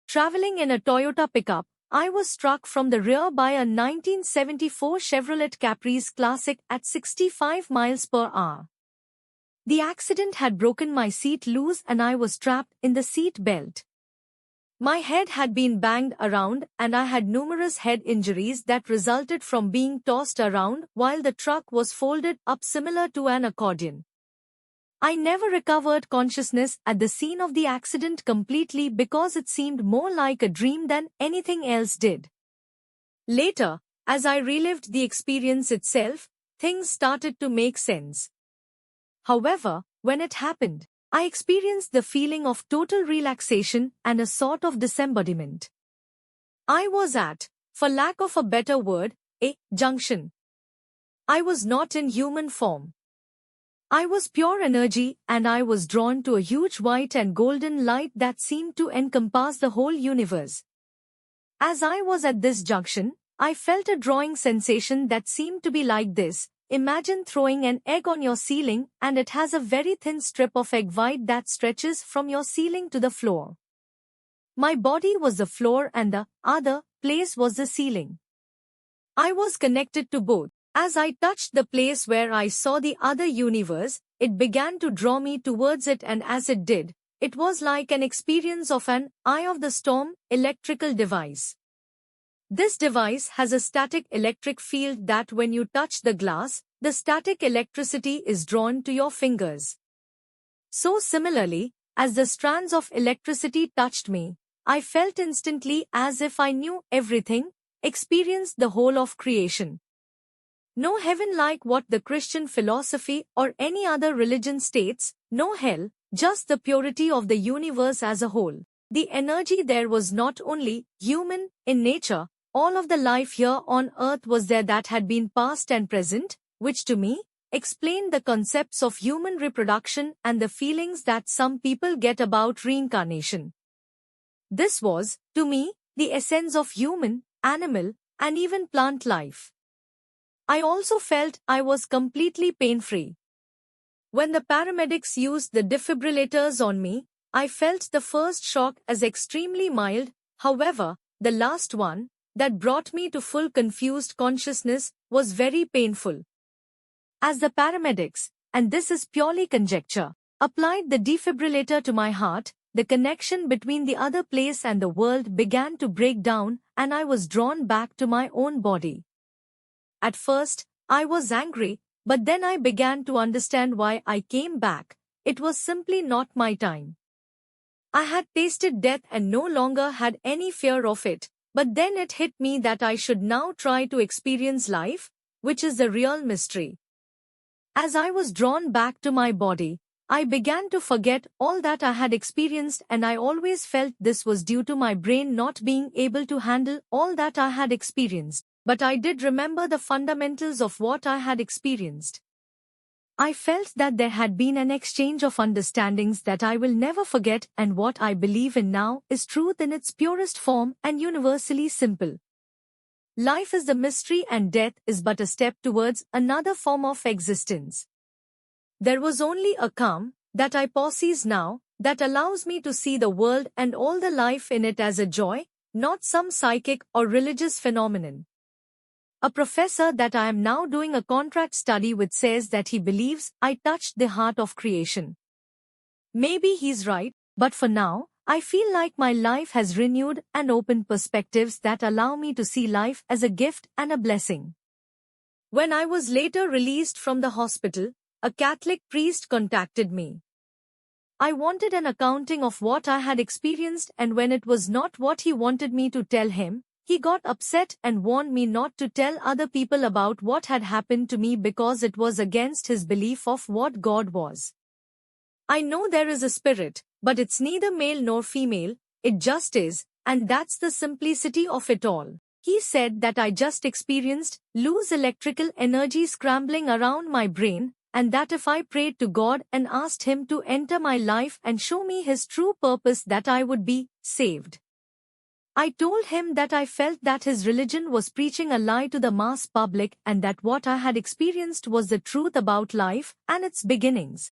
Traveling in a Toyota pickup, I was struck from the rear by a 1974 Chevrolet Caprice Classic at 65 miles per hour. The accident had broken my seat loose and I was trapped in the seat belt. My head had been banged around and I had numerous head injuries that resulted from being tossed around while the truck was folded up similar to an accordion. I never recovered consciousness at the scene of the accident completely because it seemed more like a dream than anything else did. Later, as I relived the experience itself, things started to make sense. However, when it happened, I experienced the feeling of total relaxation and a sort of disembodiment. I was at, for lack of a better word, a junction. I was not in human form. I was pure energy and I was drawn to a huge white and golden light that seemed to encompass the whole universe. As I was at this junction, I felt a drawing sensation that seemed to be like this. Imagine throwing an egg on your ceiling and it has a very thin strip of egg white that stretches from your ceiling to the floor. My body was the floor and the other place was the ceiling. I was connected to both. As I touched the place where I saw the other universe, it began to draw me towards it, and as it did, it was like an experience of an eye of the storm electrical device. This device has a static electric field that when you touch the glass, the static electricity is drawn to your fingers. So similarly, as the strands of electricity touched me, I felt instantly as if I knew everything, experienced the whole of creation. No heaven like what the Christian philosophy or any other religion states, no hell, just the purity of the universe as a whole. The energy there was not only human in nature, all of the life here on earth was there that had been past and present, which to me, explained the concepts of human reproduction and the feelings that some people get about reincarnation. This was, to me, the essence of human, animal, and even plant life. I also felt I was completely pain-free. When the paramedics used the defibrillators on me, I felt the first shock as extremely mild. However, the last one, that brought me to full confused consciousness, was very painful. As the paramedics, and this is purely conjecture, applied the defibrillator to my heart, the connection between the other place and the world began to break down and I was drawn back to my own body. At first, I was angry, but then I began to understand why I came back. It was simply not my time. I had tasted death and no longer had any fear of it, but then it hit me that I should now try to experience life, which is the real mystery. As I was drawn back to my body, I began to forget all that I had experienced, and I always felt this was due to my brain not being able to handle all that I had experienced. But I did remember the fundamentals of what I had experienced. I felt that there had been an exchange of understandings that I will never forget, and what I believe in now is truth in its purest form and universally simple. Life is the mystery and death is but a step towards another form of existence. There was only a calm that I possess now that allows me to see the world and all the life in it as a joy, not some psychic or religious phenomenon. A professor that I am now doing a contract study with says that he believes I touched the heart of creation. Maybe he's right, but for now, I feel like my life has renewed and opened perspectives that allow me to see life as a gift and a blessing. When I was later released from the hospital, a Catholic priest contacted me. I wanted an accounting of what I had experienced, and when it was not what he wanted me to tell him, he got upset and warned me not to tell other people about what had happened to me because it was against his belief of what God was. I know there is a spirit, but it's neither male nor female, it just is, and that's the simplicity of it all. He said that I just experienced loose electrical energy scrambling around my brain, and that if I prayed to God and asked Him to enter my life and show me His true purpose, that I would be saved. I told him that I felt that his religion was preaching a lie to the mass public and that what I had experienced was the truth about life and its beginnings.